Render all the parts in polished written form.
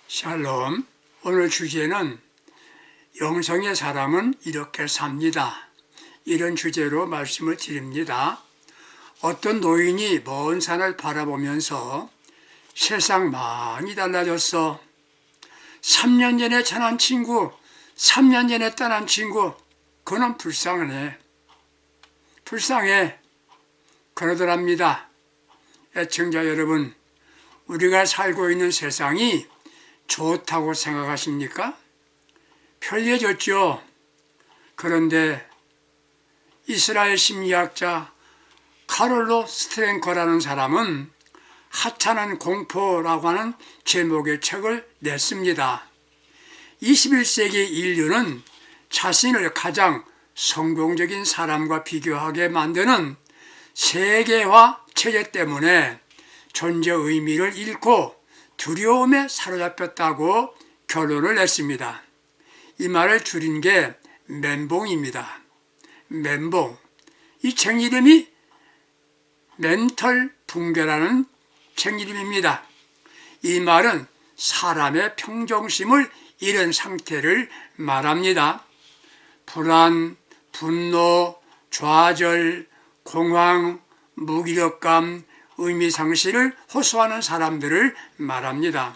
샬롬. 오늘 주제는 영성의 사람은 이렇게 삽니다. 이런 주제로 말씀을 드립니다. 어떤 노인이 먼 산을 바라보면서 세상 많이 달라졌어. 3년 전에 전한 친구, 3년 전에 떠난 친구, 그는 불쌍해. 그러더랍니다. 애청자 여러분, 우리가 살고 있는 세상이 좋다고 생각하십니까? 편리해졌죠. 그런데 이스라엘 심리학자 카를로 스트랭커라는 사람은 하찮은 공포라고 하는 제목의 책을 냈습니다. 21세기 인류는 자신을 가장 성공적인 사람과 비교하게 만드는 세계화 체제 때문에 존재 의미를 잃고 두려움에 사로잡혔다고 결론을 냈습니다. 이 말을 줄인 게 멘봉입니다. 멘봉. 이 책 이름이 멘털 붕괴라는 책 이름입니다. 이 말은 사람의 평정심을 잃은 상태를 말합니다. 불안, 분노, 좌절, 공황, 무기력감, 의미상실을 호소하는 사람들을 말합니다.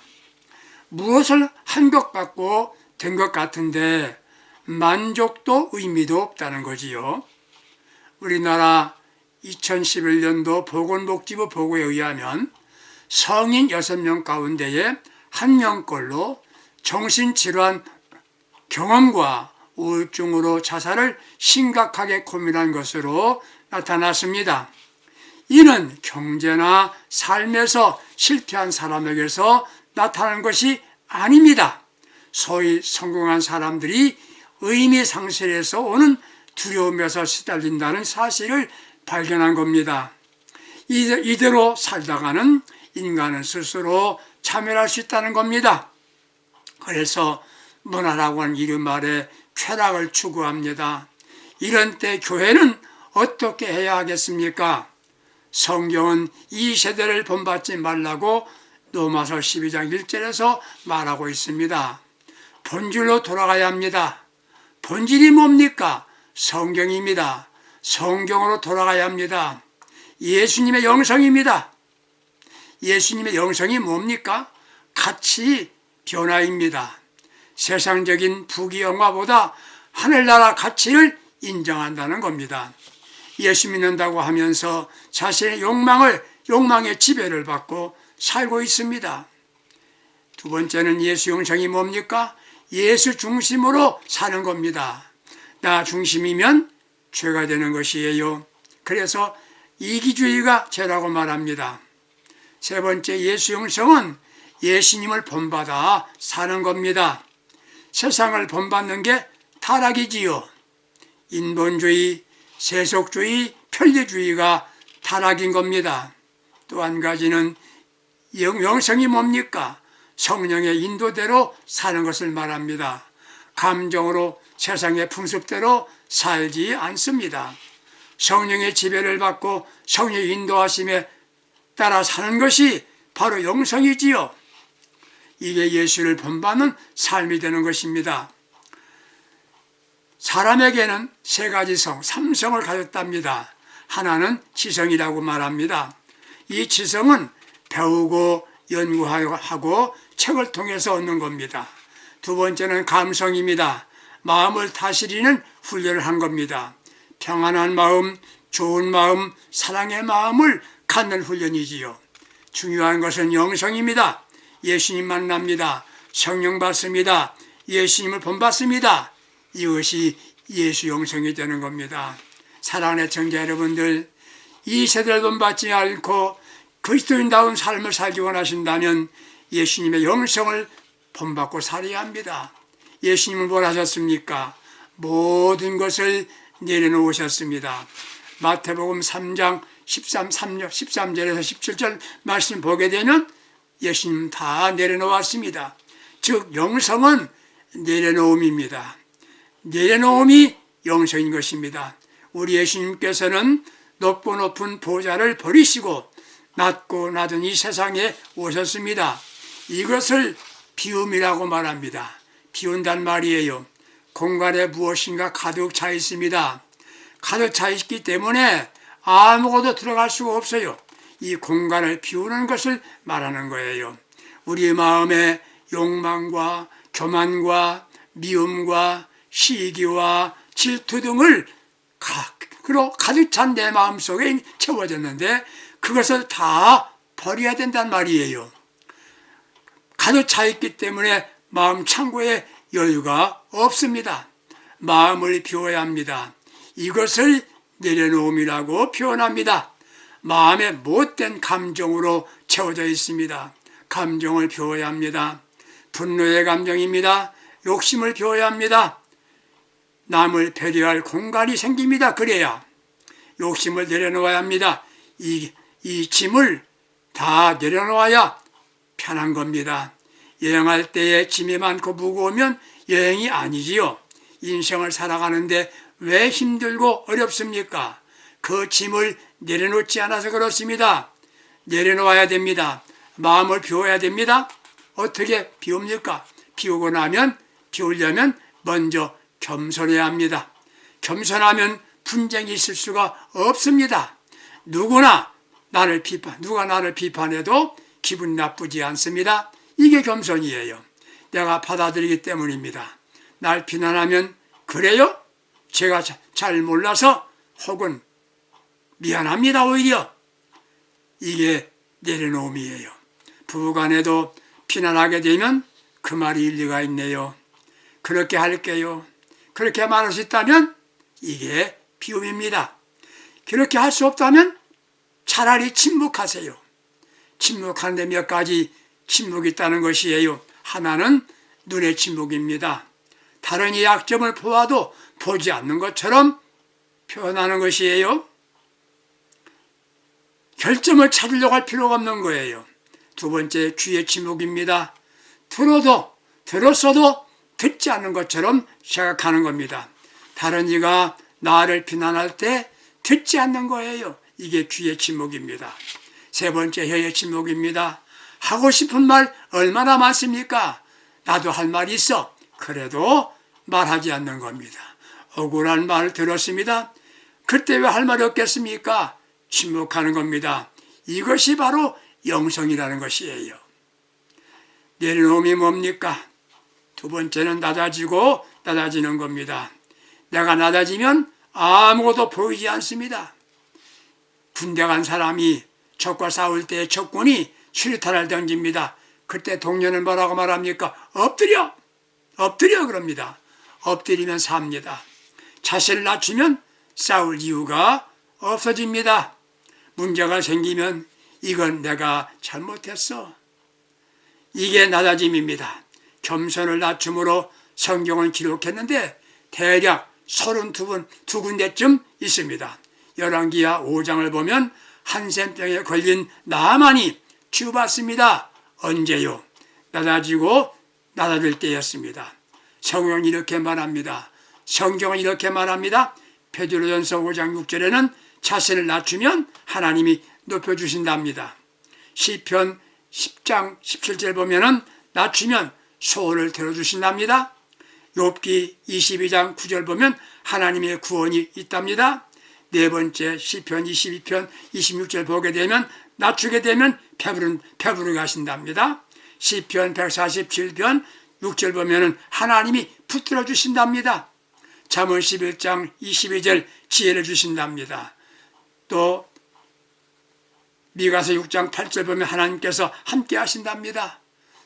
무엇을 한 것 같고 된 것 같은데 만족도 의미도 없다는 거지요. 우리나라 2011년도 보건복지부 보고에 의하면 성인 6명 가운데에 1명꼴로 정신질환 경험과 우울증으로 자살을 심각하게 고민한 것으로 나타났습니다. 이는 경제나 삶에서 실패한 사람에게서 나타나는 것이 아닙니다. 소위 성공한 사람들이 의미 상실에서 오는 두려움에서 시달린다는 사실을 발견한 겁니다. 이대로 살다가는 인간은 스스로 자멸할 수 있다는 겁니다. 그래서 문화라고 하는 이름 아래 쾌락을 추구합니다. 이런 때 교회는 어떻게 해야 하겠습니까? 성경은 이 세대를 본받지 말라고 로마서 12장 1절에서 말하고 있습니다. 본질로 돌아가야 합니다. 본질이 뭡니까? 성경입니다. 성경으로 돌아가야 합니다. 예수님의 영성입니다. 예수님의 영성이 뭡니까? 가치 변화입니다. 세상적인 부귀영화보다 하늘나라 가치를 인정한다는 겁니다. 예수 믿는다고 하면서 자신의 욕망의 지배를 받고 살고 있습니다. 두 번째는 예수 영성이 뭡니까? 예수 중심으로 사는 겁니다. 나 중심이면 죄가 되는 것이에요. 그래서 이기주의가 죄라고 말합니다. 세 번째, 예수 영성은 예수님을 본받아 사는 겁니다. 세상을 본받는 게 타락이지요. 인본주의, 세속주의, 편리주의가 타락인 겁니다. 또 한 가지는 영성이 뭡니까? 성령의 인도대로 사는 것을 말합니다. 감정으로 세상의 풍습대로 살지 않습니다. 성령의 지배를 받고 성령의 인도하심에 따라 사는 것이 바로 영성이지요. 이게 예수를 본받는 삶이 되는 것입니다. 사람에게는 세 가지 성, 삼성을 가졌답니다. 하나는 지성이라고 말합니다. 이 지성은 배우고 연구하고 책을 통해서 얻는 겁니다. 두 번째는 감성입니다. 마음을 다스리는 훈련을 한 겁니다. 평안한 마음, 좋은 마음, 사랑의 마음을 갖는 훈련이지요. 중요한 것은 영성입니다. 예수님 만납니다. 성령 받습니다. 예수님을 본받습니다. 이것이 예수 영성이 되는 겁니다. 사랑하는 애청자 여러분들, 이 세대를 본받지 않고 그리스도인다운 삶을 살기 원하신다면 예수님의 영성을 본받고 살아야 합니다. 예수님은 뭘 하셨습니까? 모든 것을 내려놓으셨습니다. 마태복음 3장 13절에서 17절 말씀 보게 되면 예수님 다 내려놓았습니다. 즉 영성은 내려놓음입니다. 내려놓음이 영성인 것입니다. 우리 예수님께서는 높고 높은 보좌를 버리시고 낮고 낮은 이 세상에 오셨습니다. 이것을 비움이라고 말합니다. 비운단 말이에요. 공간에 무엇인가 가득 차 있습니다. 가득 차 있기 때문에 아무것도 들어갈 수가 없어요. 이 공간을 비우는 것을 말하는 거예요. 우리 마음에 욕망과 교만과 미움과 시기와 질투 등을 가득 찬 내 마음속에 채워졌는데 그것을 다 버려야 된단 말이에요. 가득 차 있기 때문에 마음 창고에 여유가 없습니다. 마음을 비워야 합니다. 이것을 내려놓음이라고 표현합니다. 마음에 못된 감정으로 채워져 있습니다. 감정을 비워야 합니다. 분노의 감정입니다. 욕심을 비워야 합니다. 남을 배려할 공간이 생깁니다. 그래야 욕심을 내려놓아야 합니다. 이 짐을 다 내려놓아야 편한 겁니다. 여행할 때에 짐이 많고 무거우면 여행이 아니지요. 인생을 살아가는데 왜 힘들고 어렵습니까? 그 짐을 내려놓지 않아서 그렇습니다. 내려놓아야 됩니다. 마음을 비워야 됩니다. 어떻게 비웁니까? 비우려면 먼저 겸손해야 합니다. 겸손하면 분쟁이 있을 수가 없습니다. 누가 나를 비판해도 기분 나쁘지 않습니다. 이게 겸손이에요. 내가 받아들이기 때문입니다. 날 비난하면 그래요? 제가 잘 몰라서 혹은 미안합니다 오히려. 이게 내려놓음이에요. 부부간에도 비난하게 되면 그 말이 일리가 있네요. 그렇게 할게요. 그렇게 말할 수 있다면 이게 비움입니다. 그렇게 할 수 없다면 차라리 침묵하세요. 침묵하는데 몇 가지 침묵이 있다는 것이에요. 하나는 눈의 침묵입니다. 다른 이 약점을 보아도 보지 않는 것처럼 표현하는 것이에요. 결점을 찾으려고 할 필요가 없는 거예요. 두 번째, 귀의 침묵입니다. 들었어도 듣지 않는 것처럼 생각하는 겁니다. 다른 이가 나를 비난할 때 듣지 않는 거예요. 이게 귀의 침묵입니다. 세 번째, 혀의 침묵입니다. 하고 싶은 말 얼마나 많습니까? 나도 할 말이 있어. 그래도 말하지 않는 겁니다. 억울한 말을 들었습니다. 그때 왜 할 말이 없겠습니까? 침묵하는 겁니다. 이것이 바로 영성이라는 것이에요. 내려놓음이 뭡니까? 두 번째는 낮아지는 겁니다. 내가 낮아지면 아무것도 보이지 않습니다. 군대 간 사람이 적과 싸울 때 적군이 수류탄을 던집니다. 그때 동료는 뭐라고 말합니까? 엎드려 그럽니다. 엎드리면 삽니다. 자세를 낮추면 싸울 이유가 없어집니다. 문제가 생기면 이건 내가 잘못했어. 이게 낮아짐입니다. 겸손을 낮춤으로 성경은 기록했는데 대략 32군데쯤 있습니다. 열왕기하 5장을 보면 한센병에 걸린 나만이 치유받습니다. 언제요? 낮아질 때였습니다. 성경은 이렇게 말합니다. 베드로전서 5장 6절에는 자신을 낮추면 하나님이 높여주신답니다. 시편 10장 17절 보면은 낮추면 소원을 들어주신답니다. 욥기 22장 9절 보면 하나님의 구원이 있답니다. 네 번째, 시편 22편 26절 보게 되면 낮추게 되면 배부르게 하신답니다. 시편 147편 6절 보면은 하나님이 붙들어 주신답니다. 잠언 11장 22절 지혜를 주신답니다. 또 미가서 6장 8절 보면 하나님께서 함께 하신답니다.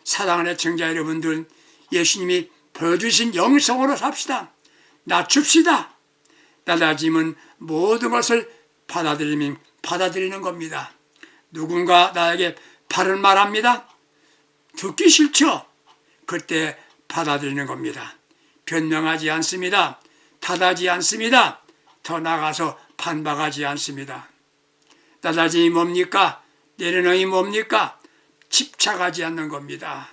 사랑하는 애청자 여러분들, 예수님이 보여주신 영성으로 삽시다. 낮춥시다. 낮아짐은 모든 것을 받아들이는 겁니다. 누군가 나에게 바른 말합니다. 듣기 싫죠? 그때 받아들이는 겁니다. 변명하지 않습니다. 탓하지 않습니다. 더 나아가서 반박하지 않습니다. 낮아짐이 뭡니까? 내려놓음이 뭡니까? 집착하지 않는 겁니다.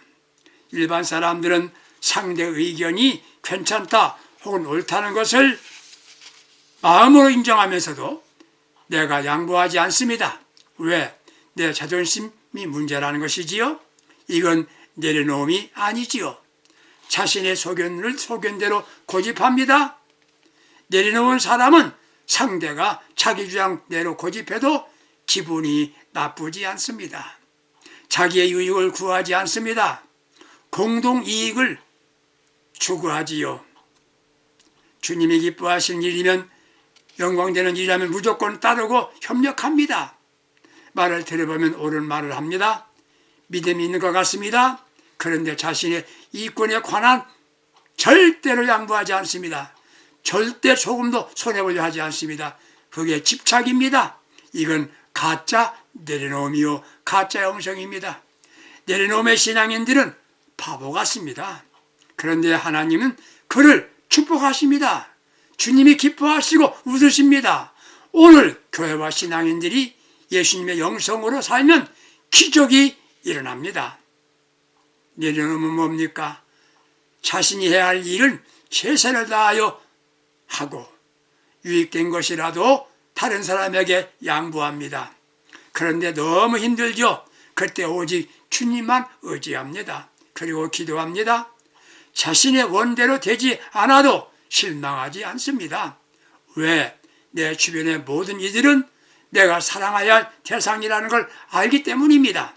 일반 사람들은 상대 의견이 괜찮다 혹은 옳다는 것을 마음으로 인정하면서도 내가 양보하지 않습니다. 왜? 내 자존심이 문제라는 것이지요. 이건 내려놓음이 아니지요. 자신의 소견대로 고집합니다. 내려놓은 사람은 상대가 자기 주장대로 고집해도 기분이 나쁘지 않습니다. 자기의 유익을 구하지 않습니다. 공동이익을 추구하지요. 주님이 기뻐하시는 일이면, 영광되는 일이라면 무조건 따르고 협력합니다. 말을 들어보면 옳은 말을 합니다. 믿음이 있는 것 같습니다. 그런데 자신의 이권에 관한 절대로 양보하지 않습니다. 절대 조금도 손해보려 하지 않습니다. 그게 집착입니다. 이건 가짜 내려놓음이요, 가짜 영성입니다. 내려놓음의 신앙인들은 바보 같습니다. 그런데 하나님은 그를 축복하십니다. 주님이 기뻐하시고 웃으십니다. 오늘 교회와 신앙인들이 예수님의 영성으로 살면 기적이 일어납니다. 내려놓으면 뭡니까? 자신이 해야 할 일은 최선을 다하여 하고 유익된 것이라도 다른 사람에게 양보합니다. 그런데 너무 힘들죠. 그때 오직 주님만 의지합니다. 그리고 기도합니다. 자신의 원대로 되지 않아도 실망하지 않습니다. 왜? 내 주변의 모든 이들은 내가 사랑해야 할 대상이라는 걸 알기 때문입니다.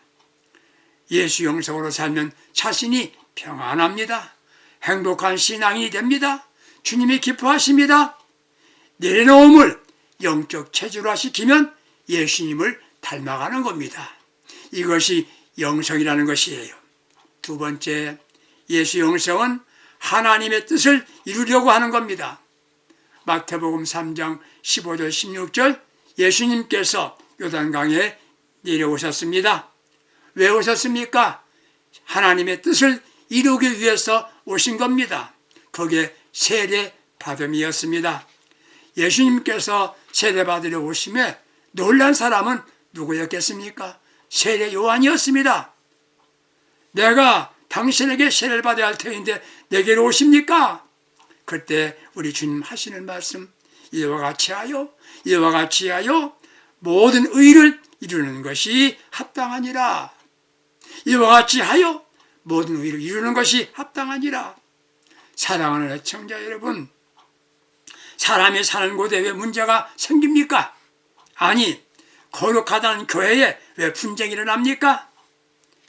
예수 영성으로 살면 자신이 평안합니다. 행복한 신앙이 됩니다. 주님이 기뻐하십니다. 내려놓음을 영적 체질화시키면 예수님을 닮아가는 겁니다. 이것이 영성이라는 것이에요. 두 번째, 예수 영성은 하나님의 뜻을 이루려고 하는 겁니다. 마태복음 3장 15절 16절, 예수님께서 요단강에 내려오셨습니다. 왜 오셨습니까? 하나님의 뜻을 이루기 위해서 오신 겁니다. 그게 세례 받음이었습니다. 예수님께서 세례 받으려 오심에 놀란 사람은 누구였겠습니까? 세례 요한이었습니다. 내가 당신에게 세례를 받아야 할 터인데 내게로 오십니까? 그때 우리 주님 하시는 말씀, 이와 같이 하여 모든 의를 이루는 것이 합당하니라. 이와 같이 하여 모든 의를 이루는 것이 합당하니라. 사랑하는 애청자 여러분, 사람이 사는 곳에 왜 문제가 생깁니까? 아니, 거룩하다는 교회에 왜 분쟁이 일어납니까?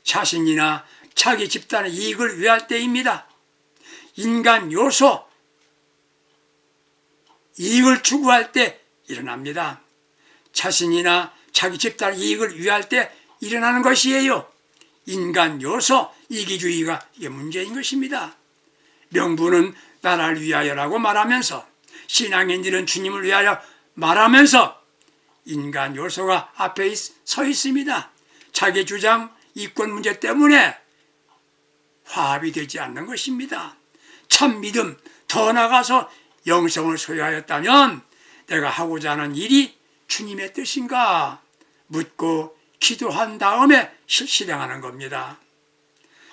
자신이나 자기 집단의 이익을 위할 때입니다. 인간 요소, 이익을 추구할 때 일어납니다. 자신이나 자기 집단의 이익을 위할 때 일어나는 것이에요. 인간 요소, 이기주의가 이게 문제인 것입니다. 명분은 나라를 위하여라고 말하면서, 신앙인들은 주님을 위하여 말하면서 인간 요소가 앞에 서 있습니다. 자기 주장, 이권 문제 때문에 화합이 되지 않는 것입니다. 참 믿음, 더 나아가서 영성을 소유하였다면 내가 하고자 하는 일이 주님의 뜻인가 묻고 기도한 다음에 실행하는 겁니다.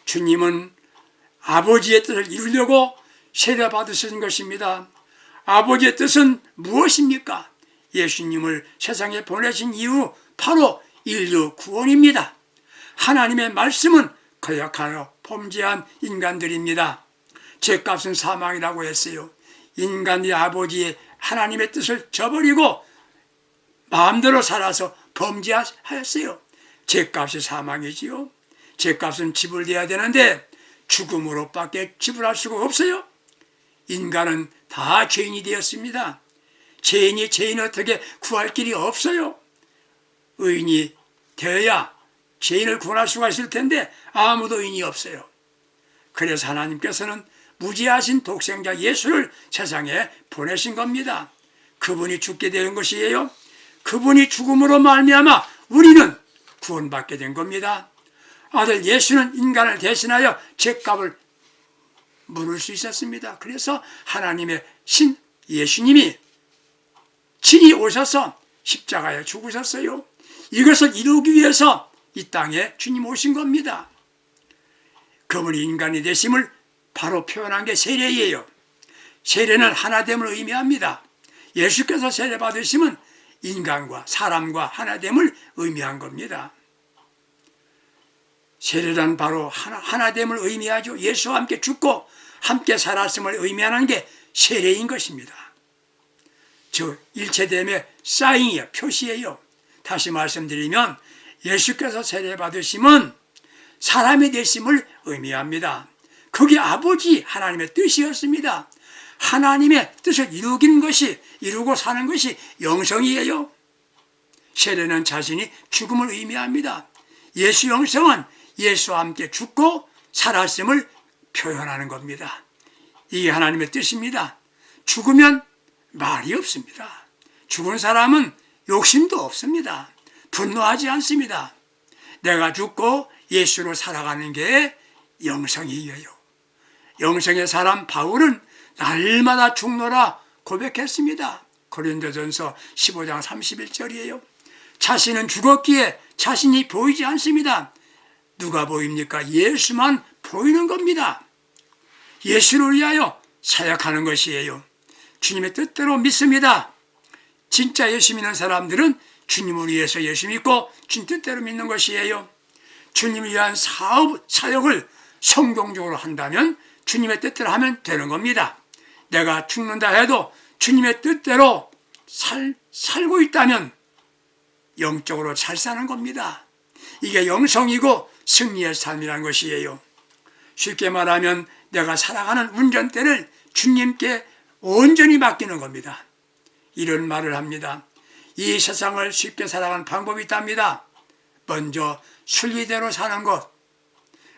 주님은 아버지의 뜻을 이루려고 세례 받으신 것입니다. 아버지의 뜻은 무엇입니까? 예수님을 세상에 보내신 이유 바로 인류 구원입니다. 하나님의 말씀은 거역하여 범죄한 인간들입니다. 죄값은 사망이라고 했어요. 인간이 아버지의 하나님의 뜻을 저버리고 마음대로 살아서 범죄하였어요. 죄값이 사망이지요. 죄값은 지불돼야 되는데 죽음으로밖에 지불할 수가 없어요. 인간은 다 죄인이 되었습니다. 죄인이 죄인을 어떻게 구할 길이 없어요. 의인이 되어야 죄인을 구원할 수가 있을 텐데 아무도 의인이 없어요. 그래서 하나님께서는 무지하신 독생자 예수를 세상에 보내신 겁니다. 그분이 죽게 된 것이에요. 그분이 죽음으로 말미암아 우리는 구원받게 된 겁니다. 아들 예수는 인간을 대신하여 죄값을 물을 수 있었습니다. 그래서 하나님의 신 예수님이 친히 오셔서 십자가에 죽으셨어요. 이것을 이루기 위해서 이 땅에 주님 오신 겁니다. 그분이 인간이 되심을 바로 표현한 게 세례예요. 세례는 하나됨을 의미합니다. 예수께서 세례 받으심은 인간과 사람과 하나됨을 의미한 겁니다. 세례란 바로 하나됨을 의미하죠. 예수와 함께 죽고 함께 살았음을 의미하는 게 세례인 것입니다. 즉 일체됨의 사인이에요. 표시예요. 다시 말씀드리면 예수께서 세례 받으심은 사람이 되심을 의미합니다. 그게 아버지 하나님의 뜻이었습니다. 하나님의 뜻을 이루고 사는 것이 영성이에요. 세례는 자신이 죽음을 의미합니다. 예수 영성은 예수와 함께 죽고 살았음을 표현하는 겁니다. 이게 하나님의 뜻입니다. 죽으면 말이 없습니다. 죽은 사람은 욕심도 없습니다. 분노하지 않습니다. 내가 죽고 예수로 살아가는 게 영성이에요. 영성의 사람 바울은 날마다 죽노라 고백했습니다. 고린도전서 15장 31절이에요. 자신은 죽었기에 자신이 보이지 않습니다. 누가 보입니까? 예수만 보이는 겁니다. 예수를 위하여 사역하는 것이에요. 주님의 뜻대로 믿습니다. 진짜 예수 믿는 사람들은 주님을 위해서 예수 믿고 주님 뜻대로 믿는 것이에요. 주님을 위한 사역을 성공적으로 한다면 주님의 뜻대로 하면 되는 겁니다. 내가 죽는다 해도 주님의 뜻대로 살고 있다면 영적으로 잘 사는 겁니다. 이게 영성이고 승리의 삶이라는 것이에요. 쉽게 말하면 내가 살아가는 운전대를 주님께 온전히 맡기는 겁니다. 이런 말을 합니다. 이 세상을 쉽게 살아가는 방법이 있답니다. 먼저 순리대로 사는 것.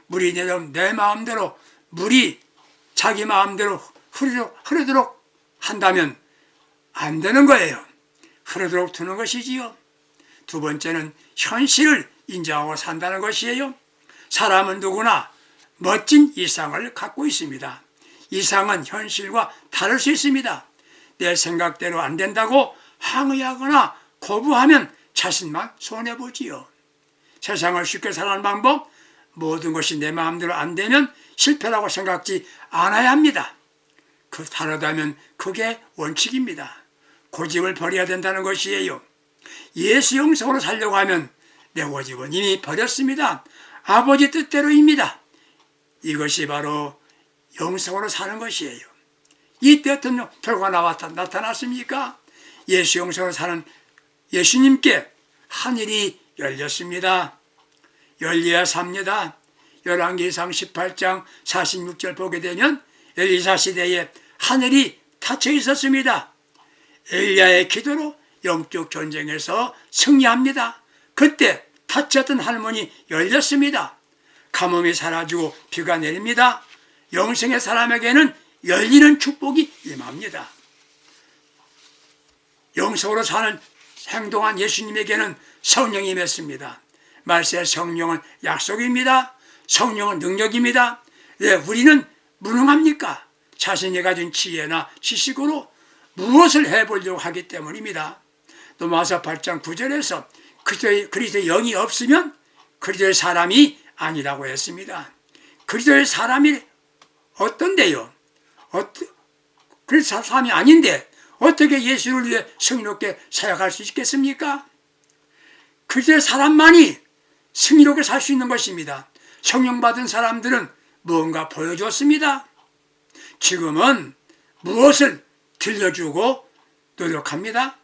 물이 내 마음대로, 물이 자기 마음대로 흐르도록 한다면 안 되는 거예요. 흐르도록 두는 것이지요. 두 번째는 현실을 인정하고 산다는 것이에요. 사람은 누구나 멋진 이상을 갖고 있습니다. 이상은 현실과 다를 수 있습니다. 내 생각대로 안 된다고 항의하거나 거부하면 자신만 손해보지요. 세상을 쉽게 살아가는 방법, 모든 것이 내 마음대로 안 되면 실패라고 생각지 않아야 합니다. 다르다면 그게 원칙입니다. 고집을 버려야 된다는 것이에요. 예수 영성으로 살려고 하면 내 고집은 이미 버렸습니다. 아버지 뜻대로입니다. 이것이 바로 영성으로 사는 것이에요. 이때 어떤 결과가 나타났습니까? 예수 영성으로 사는 예수님께 하늘이 열렸습니다. 열려야 삽니다. 열왕기상 18장 46절 보게 되면 엘리사 시대에 하늘이 닫혀 있었습니다. 엘리야의 기도로 영적 전쟁에서 승리합니다. 그때 닫혔던 할문이 열렸습니다. 가뭄이 사라지고 비가 내립니다. 영성의 사람에게는 열리는 축복이 임합니다. 영성으로 사는 행동한 예수님에게는 성령이 임했습니다. 말세 성령은 약속입니다. 성령은 능력입니다. 왜 우리는 무능합니까? 자신이 가진 지혜나 지식으로 무엇을 해보려고 하기 때문입니다. 로마서 8장 9절에서 그리스도의 영이 없으면 그리스도의 사람이 아니라고 했습니다. 그리스도의 사람이 어떤데요? 그리스도의 사람이 아닌데 어떻게 예수를 위해 승리롭게 사역할 수 있겠습니까? 그리스도의 사람만이 승리롭게 살 수 있는 것입니다. 성령 받은 사람들은 무언가 보여줬습니다. 지금은 무엇을 들려주고 노력합니다.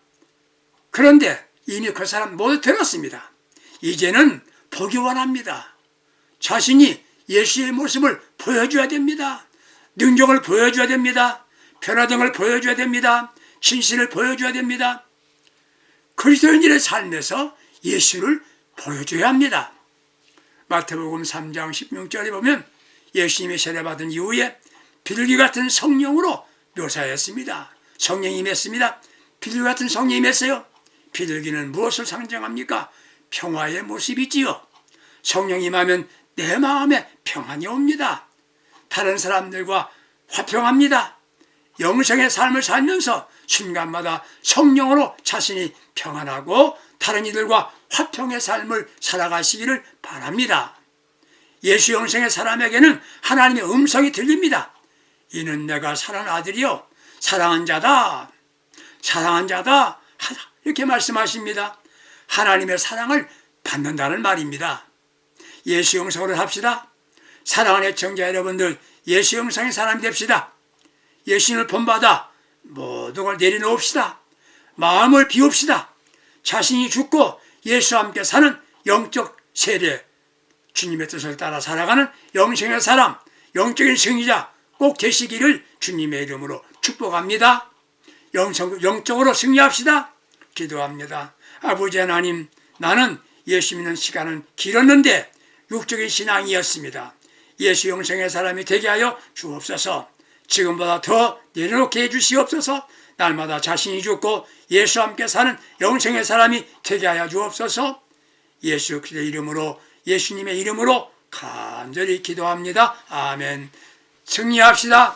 그런데 이미 그 사람 모두 들었습니다. 이제는 보기 원합니다. 자신이 예수의 모습을 보여줘야 됩니다. 능력을 보여줘야 됩니다. 변화등을 보여줘야 됩니다. 진실을 보여줘야 됩니다. 그리스도인들의 삶에서 예수를 보여줘야 합니다. 마태복음 3장 16절에 보면 예수님이 세례받은 이후에 비둘기 같은 성령으로 묘사했습니다. 성령이 임했습니다. 비둘기 같은 성령이 임했어요. 비둘기는 무엇을 상징합니까? 평화의 모습이지요. 성령이 임하면 내 마음에 평안이 옵니다. 다른 사람들과 화평합니다. 영성의 삶을 살면서 순간마다 성령으로 자신이 평안하고 다른 이들과 화평의 삶을 살아가시기를 바랍니다. 예수 영성의 사람에게는 하나님의 음성이 들립니다. 이는 내가 사랑하는 아들이요 사랑한 자다. 사랑한 자다. 이렇게 말씀하십니다. 하나님의 사랑을 받는다는 말입니다. 예수 영성으로 합시다. 사랑하는 애청자 여러분들, 예수 영성의 사람이 됩시다. 예수님을 본받아 모든 걸 내려놓읍시다. 마음을 비웁시다. 자신이 죽고 예수와 함께 사는 영적 세례, 주님의 뜻을 따라 살아가는 영생의 사람, 영적인 승리자 꼭 되시기를 주님의 이름으로 축복합니다. 영적으로 승리합시다. 기도합니다. 아버지 하나님, 나는 예수 믿는 시간은 길었는데 육적인 신앙이었습니다. 예수 영생의 사람이 되게 하여 주옵소서. 지금보다 더 내려놓게 해주시옵소서. 날마다 자신이 죽고 예수와 함께 사는 영생의 사람이 되게 하여 주옵소서. 예수 그리스도의 이름으로, 예수님의 이름으로 간절히 기도합니다. 아멘. 승리합시다.